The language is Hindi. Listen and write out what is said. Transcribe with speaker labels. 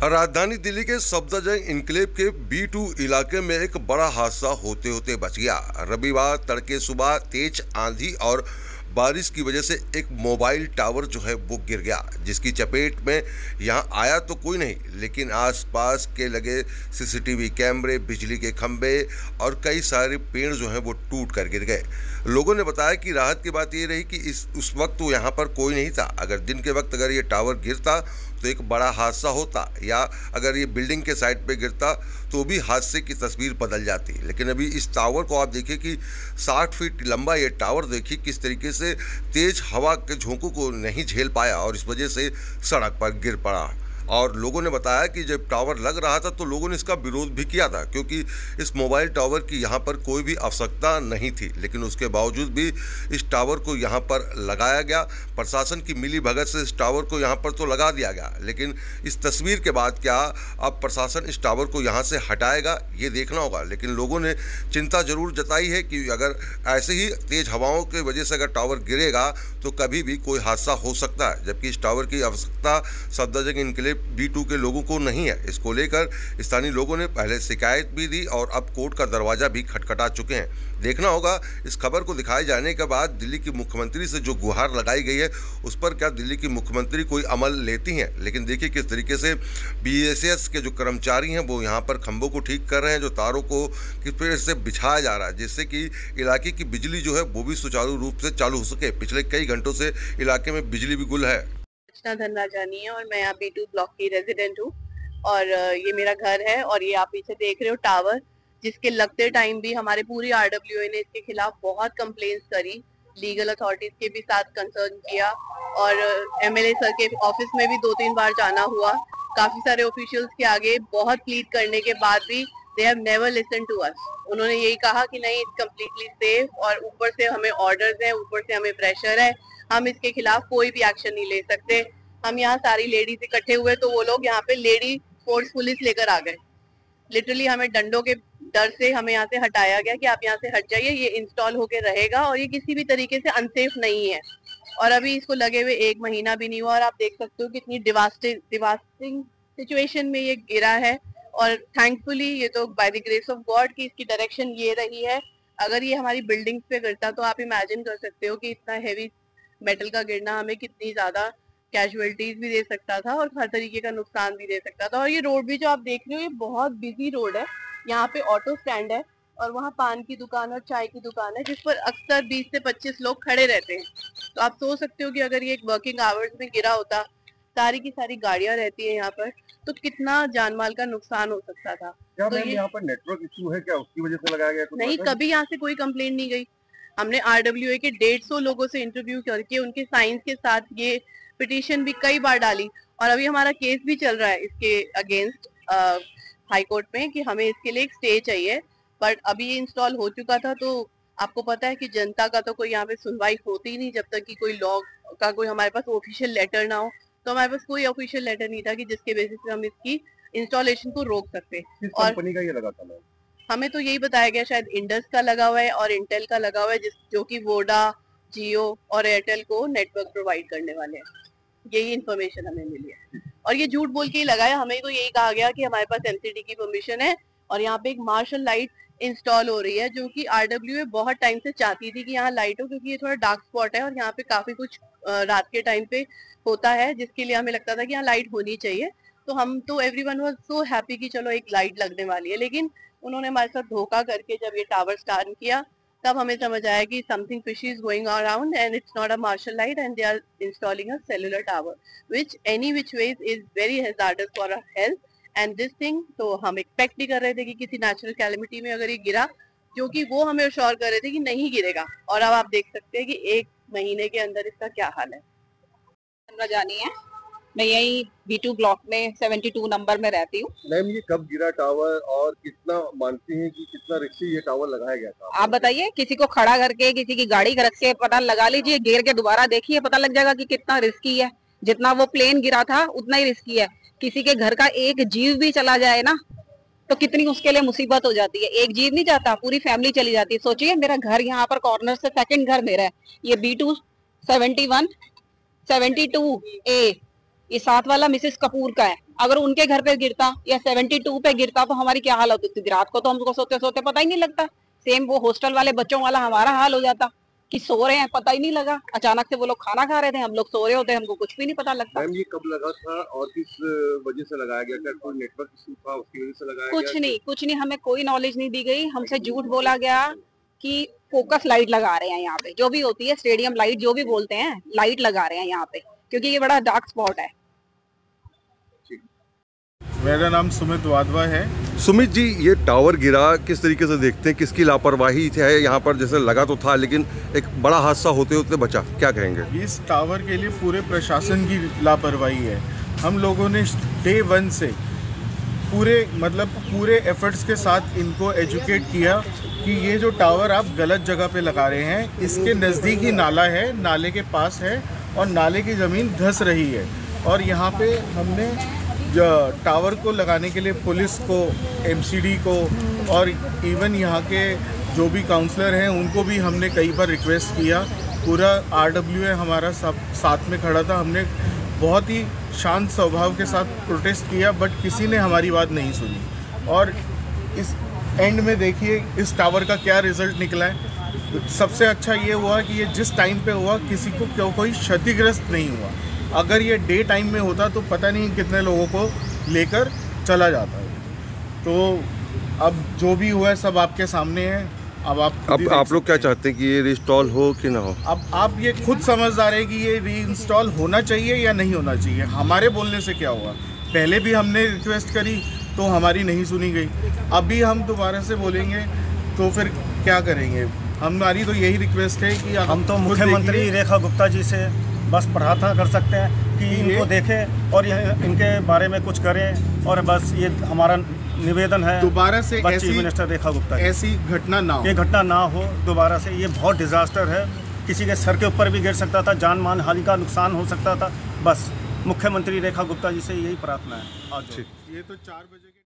Speaker 1: राजधानी दिल्ली के सफदरजंग इनक्लेव के B2 इलाके में एक बड़ा हादसा होते होते बच गया। रविवार तड़के सुबह तेज आंधी और बारिश की वजह से एक मोबाइल टावर जो है वो गिर गया, जिसकी चपेट में यहाँ आया तो कोई नहीं, लेकिन आसपास के लगे सीसीटीवी कैमरे, बिजली के खंभे और कई सारे पेड़ जो हैं वो टूट कर गिर गए। लोगों ने बताया कि राहत की बात ये रही कि उस वक्त वो यहाँ पर कोई नहीं था। अगर दिन के वक्त अगर ये टावर गिरता तो एक बड़ा हादसा होता, या अगर ये बिल्डिंग के साइड पे गिरता तो भी हादसे की तस्वीर बदल जाती। लेकिन अभी इस टावर को आप देखिए कि 60 फीट लंबा ये टावर देखिए किस तरीके से तेज हवा के झोंकों को नहीं झेल पाया और इस वजह से सड़क पर गिर पड़ा। और लोगों ने बताया कि जब टावर लग रहा था तो लोगों ने इसका विरोध भी किया था, क्योंकि इस मोबाइल टावर की यहाँ पर कोई भी आवश्यकता नहीं थी, लेकिन उसके बावजूद भी इस टावर को यहाँ पर लगाया गया। प्रशासन की मिली भगत से इस टावर को यहाँ पर तो लगा दिया गया, लेकिन इस तस्वीर के बाद क्या अब प्रशासन इस टावर को यहाँ से हटाएगा ये देखना होगा। लेकिन लोगों ने चिंता जरूर जताई है कि अगर ऐसे ही तेज हवाओं की वजह से अगर टावर गिरेगा तो कभी भी कोई हादसा हो सकता है, जबकि इस टावर की आवश्यकता सफदरजंग इनक्लेव B2 के लोगों को नहीं है। इसको लेकर स्थानीय लोगों ने पहले शिकायत भी दी और अब कोर्ट का दरवाजा भी खटखटा चुके हैं। देखना होगा इस खबर को दिखाए जाने के बाद दिल्ली की मुख्यमंत्री से जो गुहार लगाई गई है उस पर क्या दिल्ली की मुख्यमंत्री कोई अमल लेती हैं। लेकिन देखिए किस तरीके से BSS के जो कर्मचारी हैं वो यहाँ पर खंभों को ठीक कर रहे हैं, जो तारों को किस तरह से बिछाया जा रहा है जिससे कि इलाके की बिजली जो है वो भी सुचारू रूप से चालू हो सके। पिछले कई घंटों से इलाके में बिजली भी गुल है।
Speaker 2: धनराजानी है और मैं यहाँ B2 ब्लॉक की रेजिडेंट हूँ और ये मेरा घर है और ये आप पीछे देख रहे हो टावर, जिसके लगते टाइम भी हमारे पूरी RWA ने इसके खिलाफ बहुत कंप्लेंट्स करी, लीगल अथॉरिटीज के भी साथ कंसर्न किया और MLA सर के ऑफिस में भी 2-3 बार जाना हुआ। काफी सारे ऑफिशियल्स के आगे बहुत प्लीड करने के बाद भी they have never listen to us. उन्होंने यही कहा कि नहीं, इट्स कम्प्लीटली सेफ और ऊपर से हमें ऑर्डर्स हैं, ऊपर से हमें प्रेशर है, हम इसके खिलाफ कोई भी एक्शन नहीं ले सकते। हम यहाँ सारी लेडीज इकट्ठे हुए तो वो लोग यहाँ पे लेडी फोर्स पुलिस लेकर आ गए। लिटरली हमें डंडों के डर से हमें यहाँ से हटाया गया कि आप यहाँ से हट जाइए, ये इंस्टॉल होके रहेगा और ये किसी भी तरीके से अनसेफ नहीं है। और अभी इसको लगे हुए 1 महीना भी नहीं हुआ और आप देख सकते हो कितनी डिवास्टिंग सिचुएशन में ये गिरा है। और थैंकफुली ये तो by the grace of God की इसकी डायरेक्शन ये रही है। अगर ये हमारी बिल्डिंग्स पे गिरता तो आप इमेजिन कर सकते हो कि इतना हैवी मेटल का गिरना हमें कितनी ज्यादा कैजुअलिटीज भी दे सकता था और हर तरीके का नुकसान भी दे सकता था। और ये रोड भी जो आप देख रहे हो ये बहुत बिजी रोड है, यहाँ पे ऑटो स्टैंड है और वहाँ पान की दुकान और चाय की दुकान है जिस पर अक्सर 20 से 25 लोग खड़े रहते हैं। तो आप सोच सकते हो कि अगर ये एक वर्किंग आवर्स में गिरा होता, सारी की सारी गाड़ियां रहती है यहाँ पर, तो कितना जानमाल का नुकसान हो सकता था।
Speaker 3: क्या
Speaker 2: तो
Speaker 3: यहाँ पर नेटवर्क इशू है क्या, उसकी वजह से लगाया गया?
Speaker 2: नहीं, कभी यहाँ से कोई कंप्लेंट नहीं गई। हमने RWA के 150 लोगों से इंटरव्यू करके उनके साइंस के साथ ये पिटीशन भी कई बार डाली और अभी हमारा केस भी चल रहा है इसके अगेंस्ट हाई कोर्ट में कि हमें इसके लिए एक स्टे चाहिए। बट अभी ये इंस्टॉल हो चुका था तो आपको पता है कि जनता का तो कोई यहाँ पे सुनवाई होती ही नहीं जब तक कि कोई लॉ का कोई हमारे पास ऑफिशियल लेटर ना हो। तो हमारे पास कोई ऑफिशियल लेटर नहीं था कि जिसके बेसिस पे हम इसकी इंस्टॉलेशन को रोक सकते।
Speaker 3: किस कंपनी का ये लगा था?
Speaker 2: हमें तो यही बताया गया शायद इंडस का लगा हुआ है और इंटेल का लगा हुआ है, जो कि वोडा, जियो और एयरटेल को नेटवर्क प्रोवाइड करने वाले हैं। यही इन्फॉर्मेशन हमें मिली है और ये झूठ बोल के ही लगाया। हमें तो यही कहा गया कि हमारे पास MCD की परमिशन है और यहाँ पे एक मार्शल लाइट इंस्टॉल हो रही है, जो कि RWA बहुत टाइम से चाहती थी कि यहाँ लाइट हो, क्योंकि ये थोड़ा डार्क स्पॉट है और यहाँ पे काफी कुछ रात के टाइम पे होता है जिसके लिए हमें लगता था कि यहाँ लाइट होनी चाहिए। तो हम तो एवरीवन वाज सो हैप्पी कि चलो एक लाइट लगने वाली है, लेकिन उन्होंने हमारे साथ धोखा करके जब ये टावर स्टार्ट किया तब हमें समझ आया कि something fishy is going around and it's not a marshal light and they are installing a cellular tower which any which ways is very hazardous for our health and this thing. तो हम एक्सपेक्ट नहीं कर रहे थे कि किसी नेचुरल कैलेमिटी में अगर ये गिरा, जो कि वो हमें अश्योर कर रहे थे कि नहीं गिरेगा, और अब आप देख सकते हैं कि 1 महीने के अंदर इसका क्या हाल है।
Speaker 4: जानी है, मैं यही B2 ब्लॉक में 72 नंबर में रहती हूँ।
Speaker 3: मैम, ये कब गिरा टावर और कितना मानती हैं कि कितना रिस्की ये टावर लगाया गया था?
Speaker 4: आप बताइए, किसी को खड़ा करके किसी की गाड़ी रख के पता लगा लीजिए, गिर के दोबारा देखिए, पता लग जाएगा कि कितना रिस्की है। जितना वो प्लेन गिरा था उतना ही रिस्की है। किसी के घर का एक जीव भी चला जाए ना तो कितनी उसके लिए मुसीबत हो जाती है। एक जीव नहीं जाता, पूरी फैमिली चली जाती है। सोचिए, मेरा घर यहाँ पर कॉर्नर से सेकंड घर मेरा है, ये B2 71 72A ये साथ वाला मिसेस कपूर का है, अगर उनके घर पे गिरता या 72 पे गिरता तो हमारी क्या हालत होती थी। रात को तो हमको सोते सोते पता ही नहीं लगता। सेम वो हॉस्टल वाले बच्चों वाला हमारा हाल हो जाता कि सो रहे हैं पता ही नहीं लगा, अचानक से वो लोग खाना खा रहे थे, हम लोग सो रहे होते, हमको कुछ भी नहीं पता लगता।
Speaker 3: मैम ये कब लगा था और किस वजह से लगाया गया? क्या कोई नेटवर्क इशू था उसकी वजह से लगाया गया?
Speaker 4: कुछ नहीं, हमें कोई नॉलेज नहीं दी गई। हमसे झूठ बोला गया कि फोकस लाइट लगा रहे हैं यहाँ पे, जो भी होती है स्टेडियम लाइट जो भी बोलते हैं, लाइट लगा रहे हैं यहाँ पे क्योंकि ये बड़ा डार्क स्पॉट है।
Speaker 5: मेरा नाम सुमित वाधवा है।
Speaker 1: सुमित जी, ये टावर गिरा किस तरीके से देखते हैं, किसकी लापरवाही है? यहाँ पर जैसे लगा तो था लेकिन एक बड़ा हादसा होते होते बचा, क्या कहेंगे?
Speaker 5: इस टावर के लिए पूरे प्रशासन की लापरवाही है। हम लोगों ने डे 1 से पूरे एफर्ट्स के साथ इनको एजुकेट किया कि ये जो टावर आप गलत जगह पे लगा रहे हैं, इसके नज़दीक ही नाला है, नाले के पास है और नाले की ज़मीन धंस रही है। और यहाँ पे हमने टावर को लगाने के लिए पुलिस को, एमसीडी को और इवन यहाँ के जो भी काउंसलर हैं उनको भी हमने कई बार रिक्वेस्ट किया। पूरा आरडब्ल्यूए हमारा साथ में खड़ा था। हमने बहुत ही शांत स्वभाव के साथ प्रोटेस्ट किया बट किसी ने हमारी बात नहीं सुनी। और इस एंड में देखिए इस टावर का क्या रिज़ल्ट निकला है। सबसे अच्छा ये हुआ कि ये जिस टाइम पे हुआ किसी को कोई क्षतिग्रस्त नहीं हुआ। अगर ये डे टाइम में होता तो पता नहीं कितने लोगों को लेकर चला जाता है। तो अब जो भी हुआ है सब आपके सामने है। अब आप लोग क्या चाहते हैं कि ये रीइंस्टॉल हो कि ना हो? अब आप ये खुद समझदार है कि ये रीइंस्टॉल होना चाहिए या नहीं होना चाहिए। हमारे बोलने से क्या हुआ? पहले भी हमने रिक्वेस्ट करी तो हमारी नहीं सुनी गई। अभी हम दोबारा से बोलेंगे तो फिर क्या करेंगे? हमारी तो यही रिक्वेस्ट है कि
Speaker 6: हम तो मुख्यमंत्री रेखा गुप्ता जी से बस प्रार्थना कर सकते हैं कि इनको देखें और इनके बारे में कुछ करें। और बस ये हमारा निवेदन है
Speaker 5: दोबारा से
Speaker 6: चीफ मिनिस्टर रेखा गुप्ता
Speaker 5: ऐसी घटना ना हो,
Speaker 6: ये घटना ना हो दोबारा से। ये बहुत डिजास्टर है, किसी के सर के ऊपर भी गिर सकता था, जान मान हानि का नुकसान हो सकता था। बस मुख्यमंत्री रेखा गुप्ता जी से यही प्रार्थना है। आज
Speaker 5: ये तो 4 बजे